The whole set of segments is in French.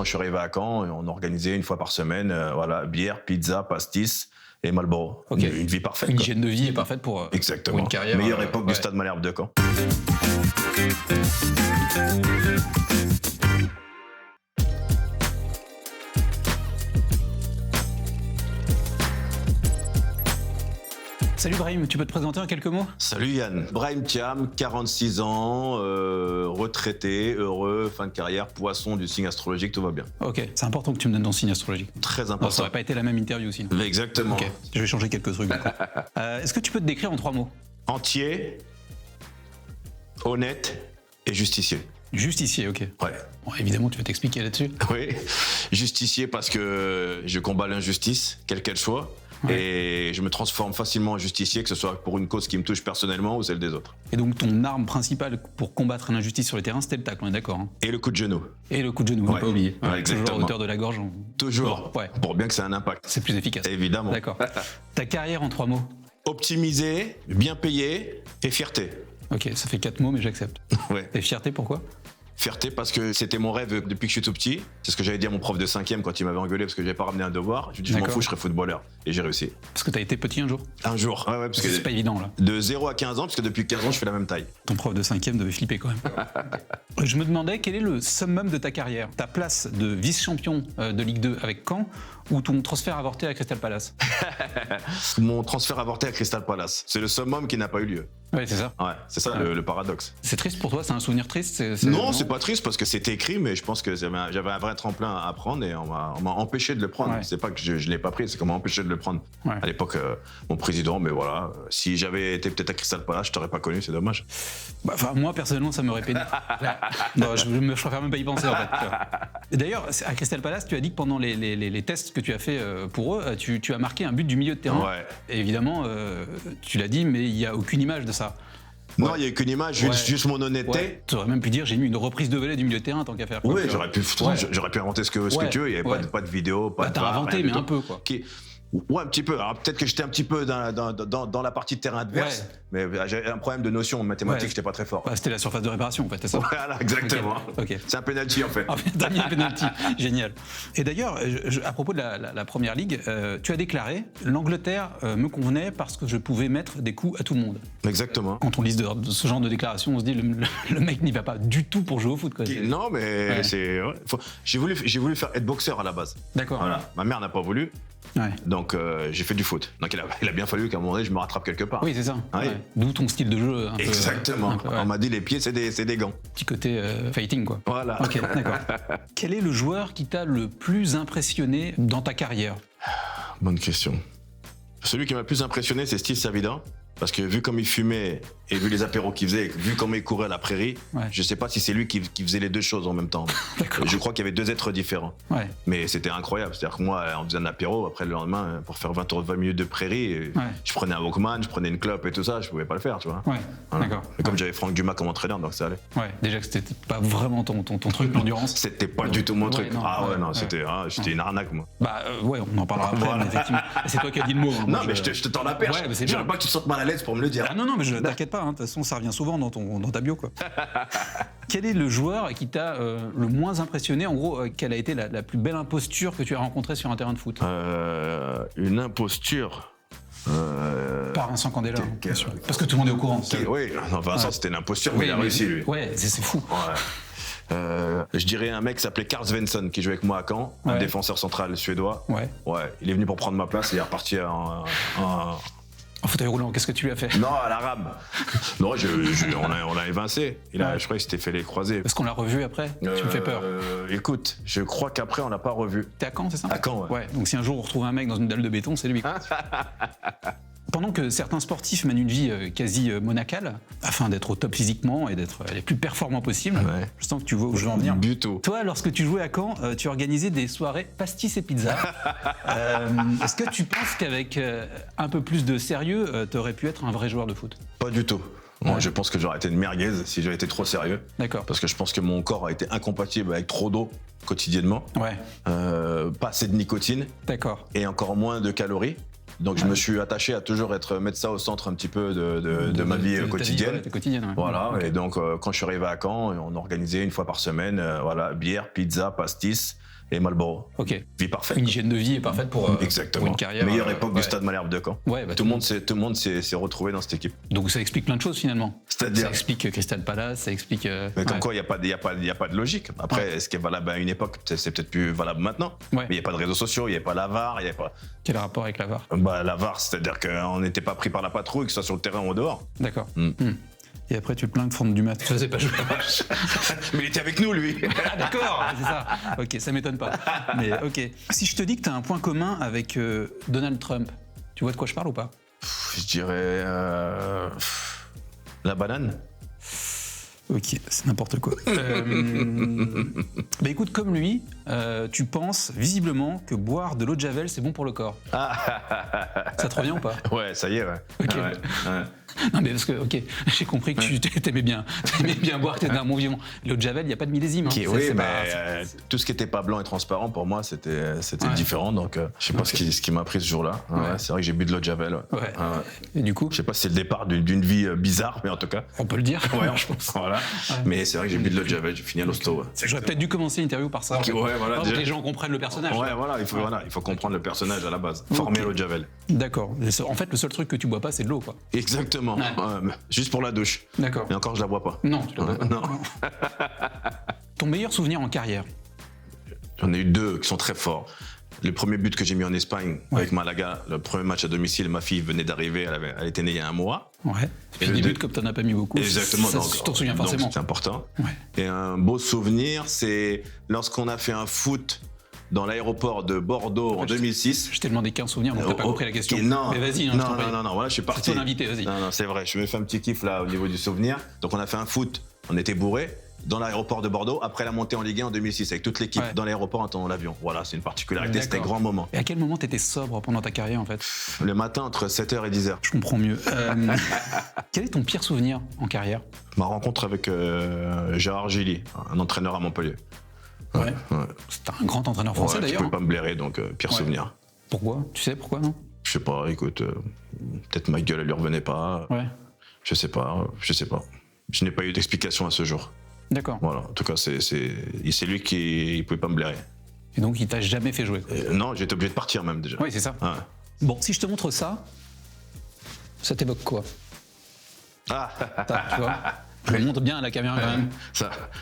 je suis arrivé à Caen, on organisait une fois par semaine, bière, pizza, pastis et Marlboro. Okay. Une vie parfaite. Une hygiène de vie est parfaite pour une carrière. Meilleure époque du Stade Malherbe de Caen. Salut Brahim, tu peux te présenter en quelques mots ? Salut Yann, Brahim Thiam, 46 ans, retraité, heureux, fin de carrière, poisson du signe astrologique, tout va bien. Ok, c'est important que tu me donnes ton signe astrologique. Très important. Ça n'aurait pas été la même interview sinon. Exactement. Ok, je vais changer quelques trucs. Est-ce que tu peux te décrire en 3 mots ? Entier, honnête et justicier. Justicier, ok. Ouais. Bon, évidemment, tu vas t'expliquer là-dessus. Oui, justicier parce que je combats l'injustice, quelle qu'elle soit. Ouais. Et je me transforme facilement en justicier, que ce soit pour une cause qui me touche personnellement ou celle des autres. Et donc ton arme principale pour combattre l'injustice sur le terrain, c'était le tacle, on est d'accord hein ? Et le coup de genou. Et le coup de genou, ouais. Pas oublier. Ouais, exactement. Toujours à hauteur de la gorge. Toujours, ouais. Pour bien que ça ait un impact. C'est plus efficace. Évidemment. D'accord. Ta carrière en 3 mots ? Optimisé, bien payé et fierté. Ok, ça fait 4 mots, mais j'accepte. Ouais. Et fierté, pourquoi ? Fierté parce que c'était mon rêve depuis que je suis tout petit. C'est ce que j'avais dit à mon prof de 5e quand il m'avait engueulé parce que j'avais pas ramené un devoir. Je lui ai dit je m'en fous, je serai footballeur. Et j'ai réussi. Parce que t'as été petit un jour ? Un jour, ouais, parce que c'est pas évident là. De 0 à 15 ans, parce que depuis 15 ans je fais la même taille. Ton prof de 5e devait flipper quand même. Je me demandais quel est le summum de ta carrière ? Ta place de vice-champion de Ligue 2 avec Caen ou ton transfert avorté à Crystal Palace ? Mon transfert avorté à Crystal Palace. C'est le summum qui n'a pas eu lieu. Ouais, c'est ça. Ouais, c'est ça le paradoxe. C'est triste pour toi ? C'est un souvenir triste ? Non, c'est pas triste parce que c'était écrit, mais je pense que j'avais un vrai tremplin à prendre et on m'a empêché de le prendre. Ouais. C'est pas que je l'ai pas pris, c'est qu'on m'a empêché de le prendre. Ouais. À l'époque, mon président, mais voilà, si j'avais été peut-être à Crystal Palace, je t'aurais pas connu, c'est dommage. Bah, moi, personnellement, ça m'aurait peiné. Non, je préfère même pas y penser, en fait. Et d'ailleurs, à Crystal Palace, tu as dit que pendant les tests que tu as fait pour eux, tu as marqué un but du milieu de terrain. Ouais. Et évidemment, tu l'as dit, mais il n'y a aucune image de ça. Non, il n'y a qu'une image, juste mon honnêteté. Ouais. Tu aurais même pu dire j'ai mis une reprise de volée du milieu de terrain tant qu'à faire. Oui, j'aurais pu inventer ce que tu veux, il n'y avait pas de vidéo, pas de. T'as inventé, mais un peu quoi. Ouais, un petit peu. Alors peut-être que j'étais un petit peu dans la partie de terrain adverse, mais j'avais un problème de notion en mathématiques, j'étais pas très fort. C'était la surface de réparation en fait, c'est ça. Voilà, exactement. Okay. C'est un penalty en fait. T'as mis un penalty, génial. Et d'ailleurs, à propos de la première ligue, tu as déclaré l'Angleterre me convenait parce que je pouvais mettre des coups à tout le monde. Exactement. Quand on lit de ce genre de déclaration, on se dit le mec n'y va pas du tout pour jouer au foot. Quoi. Non, mais c'est. J'ai voulu faire être boxeur à la base. D'accord. Voilà. Ma mère n'a pas voulu. Ouais. Donc j'ai fait du foot. Donc il a bien fallu qu'à un moment donné je me rattrape quelque part. Oui, c'est ça. Ouais. Ouais. D'où ton style de jeu. Exactement. On m'a dit les pieds c'est des gants. Petit côté fighting quoi. Voilà. Ok, d'accord. Quel est le joueur qui t'a le plus impressionné dans ta carrière ? Bonne question. Celui qui m'a le plus impressionné c'est Steve Savida. Parce que vu comme il fumait et vu les apéros qu'il faisait, vu comment il courait à la prairie, je sais pas si c'est lui qui faisait les deux choses en même temps. Je crois qu'il y avait 2 êtres différents. Ouais. Mais c'était incroyable. C'est-à-dire que moi, on faisait un apéro, après le lendemain, pour faire 20 minutes de prairie, je prenais un Walkman, je prenais une clope et tout ça, je pouvais pas le faire, tu vois. Ouais, voilà. D'accord. Et comme j'avais Franck Dumas comme entraîneur, donc ça allait. Ouais, déjà que c'était pas vraiment ton truc, l'endurance. C'était pas du tout mon truc. Non, c'était une arnaque, moi. Bah ouais, on en parlera après, mais effectivement. C'est toi qui as dit le mot. Non, mais je te tends la perche. J'aimerais pas que tu te sentes mal à l'aise pour me le dire. Ah non, mais t'inquiète pas, de toute façon, ça revient souvent dans ta bio, quoi. Quel est le joueur qui t'a le moins impressionné ? En gros, quelle a été la plus belle imposture que tu as rencontrée sur un terrain de foot ? Une imposture. Par Vincent Candela, bien sûr. Parce que tout le monde est au courant. Oui, Vincent, c'était une imposture, mais il a réussi, lui. Ouais, c'est fou. Ouais. Je dirais un mec qui s'appelait Karl Svensson qui jouait avec moi à Caen, un défenseur central suédois. Ouais. Il est venu pour prendre ma place et il est reparti en fauteuil roulant, qu'est-ce que tu lui as fait ? Non, à la rame. Non, on l'a évincé. Je crois qu'il s'était fait les croisés. Est-ce qu'on l'a revu après ? Tu me fais peur. Écoute, je crois qu'après, on l'a pas revu. T'es à Caen, c'est ça ? À Caen, ouais. Donc si un jour on retrouve un mec dans une dalle de béton, c'est lui. Pendant que certains sportifs mènent une vie quasi monacale, afin d'être au top physiquement et d'être les plus performants possibles, je sens que tu vois où je veux en venir. Du tout. Toi, lorsque tu jouais à Caen, tu organisais des soirées pastis et pizza. Est-ce que tu penses qu'avec un peu plus de sérieux, tu aurais pu être un vrai joueur de foot ? Pas du tout. Moi, je pense que j'aurais été une merguez si j'avais été trop sérieux. D'accord. Parce que je pense que mon corps a été incompatible avec trop d'eau quotidiennement. Ouais. Pas assez de nicotine. D'accord. Et encore moins de calories. Donc je me suis attaché à toujours mettre ça au centre un petit peu de ma vie quotidienne. Voilà. Okay. Et donc quand je suis arrivé à Caen, on organisait une fois par semaine, bière, pizza, pastis et Marlboro. Ok. Vie parfaite. Une hygiène de vie est parfaite pour une carrière. Meilleure époque du Stade Malherbe de Caen. Ouais, tout le monde s'est retrouvé dans cette équipe. Donc ça explique plein de choses finalement. C'est-à-dire. Ça explique Crystal Palace, ça explique. Mais comme quoi, il n'y a pas de logique. Après, ce qui est valable à une époque, c'est peut-être plus valable maintenant. Ouais. Mais il n'y a pas de réseaux sociaux, il n'y a pas la VAR, il n'y a pas. Quel rapport avec la VAR? La VAR, c'est-à-dire qu'on n'était pas pris par la patrouille, que ce soit sur le terrain ou dehors. D'accord. Et après, tu te plains de Franck Dumas. Tu faisais pas jouer. Mais il était avec nous, lui. Ah, d'accord, c'est ça. Ok, ça m'étonne pas. Mais ok. Si je te dis que tu as un point commun avec Donald Trump, tu vois de quoi je parle ou pas? Je dirais la banane. Ok, c'est n'importe quoi. Bah écoute, comme lui, tu penses visiblement que boire de l'eau de Javel, c'est bon pour le corps. Ça te revient ou pas? Ouais, ça y est, ouais. Ok. Ouais. Non mais parce que, ok, j'ai compris que tu t'aimais bien boire, que t'étais un bon vivant. L'eau de Javel, il n'y a pas de millésime. Hein. Oui, mais tout ce qui n'était pas blanc et transparent, pour moi, c'était différent. Donc, je sais pas ce qui m'a pris ce jour-là. Ouais. C'est vrai que j'ai bu de l'eau de Javel. Ouais. Et du coup, je sais pas si c'est le départ d'une vie bizarre, mais en tout cas. On peut le dire. Ouais, je pense. Voilà. Ouais. Mais c'est vrai que j'ai bu de l'eau de Javel, j'ai fini à l'hosto. Ouais. J'aurais peut-être dû commencer l'interview par ça. Ouais, voilà. Que les gens comprennent le personnage. Ouais, voilà, il faut comprendre le personnage à la base. Former l'eau de Javel. D'accord. En fait, le seul truc que tu bois pas, c'est de l'eau, quoi. Exactement. Juste pour la douche. D'accord. Et encore, je la bois pas. Non, tu la bois pas. Non. Ton meilleur souvenir en carrière? J'en ai eu 2 qui sont très forts. Le premier but que j'ai mis en Espagne avec Malaga, le premier match à domicile, ma fille venait d'arriver, elle était née il y a un mois. Ouais. Et des buts comme t'en as pas mis beaucoup. Exactement. Tu t'en souviens forcément. C'est important. Ouais. Et un beau souvenir, c'est lorsqu'on a fait un foot dans l'aéroport de Bordeaux en 2006. Je t'ai demandé qu'un souvenir, donc t'as pas compris la question. Non, mais vas-y. Non, voilà, je suis parti. C'est ton invité, vas-y. Non, c'est vrai, je me fais un petit kiff là au niveau du souvenir. Donc on a fait un foot, on était bourrés dans l'aéroport de Bordeaux après la montée en Ligue 1 en 2006 avec toute l'équipe dans l'aéroport en attendant l'avion. Voilà, c'est une particularité, c'était un grand moment. Et à quel moment t'étais sobre pendant ta carrière en fait? Le matin entre 7h et 10h. Je comprends mieux. Quel est ton pire souvenir en carrière? Ma rencontre avec Gérard Gilly, un entraîneur à Montpellier. Ouais. C'était un grand entraîneur français d'ailleurs. Je ne peux pas me blairer, donc pire souvenir. Pourquoi? Tu sais pourquoi, non? Je sais pas, écoute, peut-être ma gueule, elle lui revenait pas. Ouais. Je sais pas. Je n'ai pas eu d'explication à ce jour. D'accord. Voilà, en tout cas, c'est lui qui pouvait pas me blairer. Et donc il t'a jamais fait jouer? Non, j'étais obligé de partir même déjà. Oui, c'est ça. Ouais. Bon, si je te montre ça, ça t'évoque quoi? Ça, tu vois? Je le montre bien à la caméra quand même.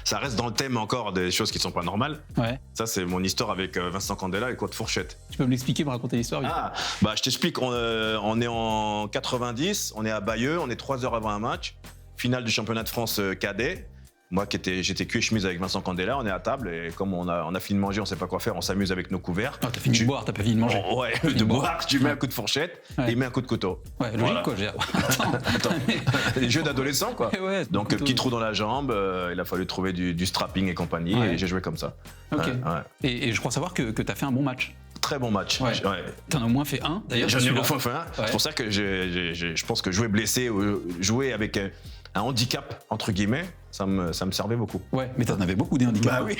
Ça reste dans le thème encore des choses qui sont pas normales. Ouais. Ça, c'est mon histoire avec Vincent Candela et Claude Fourchette. Tu peux me l'expliquer, me raconter l'histoire? Je t'explique. On est en 90, on est à Bayeux, on est 3 heures avant un match. Finale du championnat de France cadet. Moi, j'étais cul et chemise avec Vincent Candela, on est à table et comme on a fini de manger, on sait pas quoi faire, on s'amuse avec nos couverts. T'as fini de boire, t'as pas fini de manger. Ouais, de boire, tu mets un coup de fourchette et il met un coup de couteau. Ouais, logique quoi. Attends. Des jeux d'adolescents quoi. Ouais, donc petit trou dans la jambe, il a fallu trouver du strapping et compagnie et j'ai joué comme ça. Ok. Et je crois savoir que t'as fait un bon match. Très bon match. Ouais. T'en as au moins fait un d'ailleurs. J'en ai au moins fait un. C'est pour ça que je pense que jouer blessé ou jouer avec un handicap, entre guillemets, ça me servait beaucoup. Ouais, mais t'en avais beaucoup des handicaps. Bah oui.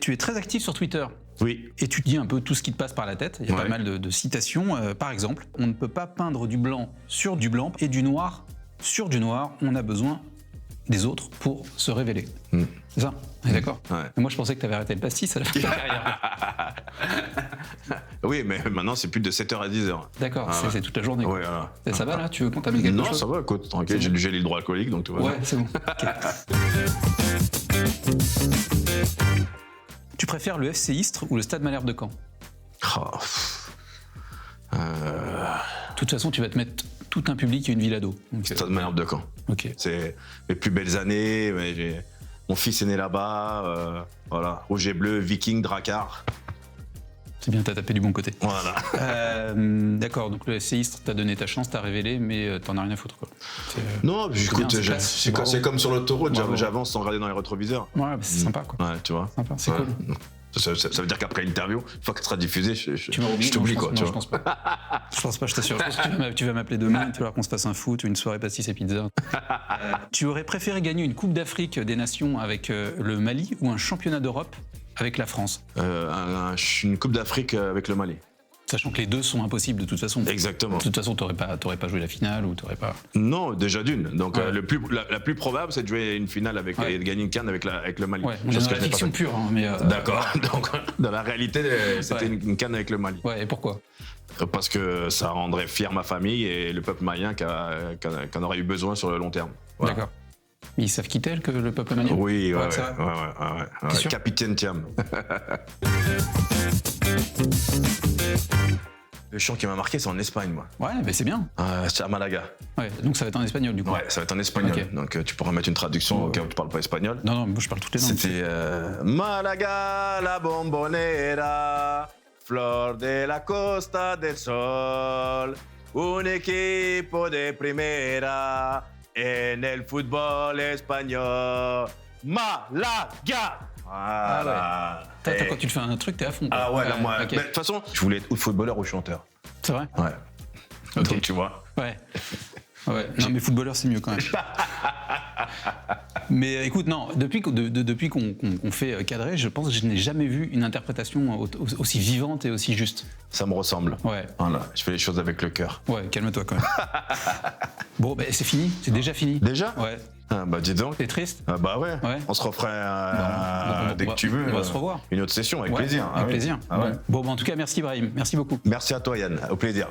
Tu es très actif sur Twitter. Oui. Et tu dis un peu tout ce qui te passe par la tête. Il y a pas mal de citations. Par exemple, on ne peut pas peindre du blanc sur du blanc et du noir sur du noir. On a besoin des autres pour se révéler. C'est ça? On est d'accord? Moi, je pensais que tu avais arrêté le pastis à la fin de ta carrière. Oui, mais maintenant, c'est plus de 7h à 10h. D'accord, c'est toute la journée. Ouais, voilà. Ça va, là? Tu veux qu'on t'amène quelque chose? Non, ça va, écoute, tranquille, j'ai du gel hydroalcoolique, donc tout va bien. Ouais, c'est bon. Tu préfères le FC Istres ou le Stade Malherbe de Caen? De toute façon, tu vas te mettre tout un public et une ville ado. Stade Malherbe de Caen. Ok. C'est mes plus belles années. Mon fils est né là-bas. Voilà. Rouge et bleu, Viking, Drakkar. C'est bien, t'as tapé du bon côté. Voilà. D'accord, donc le FC Istres, t'as donné ta chance, t'as révélé, mais t'en as rien à foutre, quoi. Non, écoute, c'est comme sur l'autoroute, j'avance sans regarder dans les rétroviseurs. Ouais, c'est sympa, quoi. Ouais, tu vois. Sympa, c'est cool. Ça veut dire qu'après l'interview, une fois qu'elle sera diffusée, je t'oublie, quoi. Non, je pense pas. Je pense pas, je t'assure. Je pense que tu vas m'appeler demain, tu vas voir qu'on se fasse un foot, une soirée pastis et pizza. Tu aurais préféré gagner une Coupe d'Afrique des Nations avec le Mali ou un championnat d'Europe avec la France? Une Coupe d'Afrique avec le Mali. Sachant que les deux sont impossibles de toute façon. Exactement. De toute façon, t'aurais pas joué la finale ou t'aurais pas. Non, déjà d'une. Donc la plus probable, c'est de jouer une finale et de gagner une CAN avec le Mali. Ouais, on est dans la fiction pure, hein, mais. D'accord. Donc dans la réalité, c'était une CAN avec le Mali. Ouais, et pourquoi? Parce que ça rendrait fier ma famille et le peuple malien qu'en aurait eu besoin sur le long terme. Voilà. D'accord. Ils savent qui t'es, que le peuple malien? Oui, ouais. Sûr? Capitaine Thiam. Le chant qui m'a marqué, c'est en Espagne, moi. Ouais, mais c'est bien. C'est à Malaga. Ouais, donc ça va être en espagnol, du coup. Ouais, ça va être en espagnol. Okay. Donc tu pourras mettre une traduction au cas où tu parles pas espagnol. Non, moi je parle toutes les langues. C'était Malaga, la bombonera, flor de la costa del sol, un equipo de primera en el fútbol espagnol. Malaga! Voilà. Quand tu te fais un truc, t'es à fond. Ah ouais, là, moi. De toute façon, je voulais être footballeur ou chanteur. C'est vrai? Ouais. Okay. Donc tu vois. Ouais. Non, mais footballeur, c'est mieux quand même. Mais écoute, non, depuis qu'on fait cadrer, je pense que je n'ai jamais vu une interprétation aussi vivante et aussi juste. Ça me ressemble. Ouais. Voilà, je fais les choses avec le cœur. Ouais, calme-toi quand même. Bon, c'est fini, c'est déjà fini. Déjà? Ouais. Bah dis donc. T'es triste? Bah ouais. On se referait dès que tu veux. On va se revoir. Une autre session, avec plaisir. Avec plaisir. Ouais. Bon, en tout cas, merci Brahim, merci beaucoup. Merci à toi Yann, au plaisir.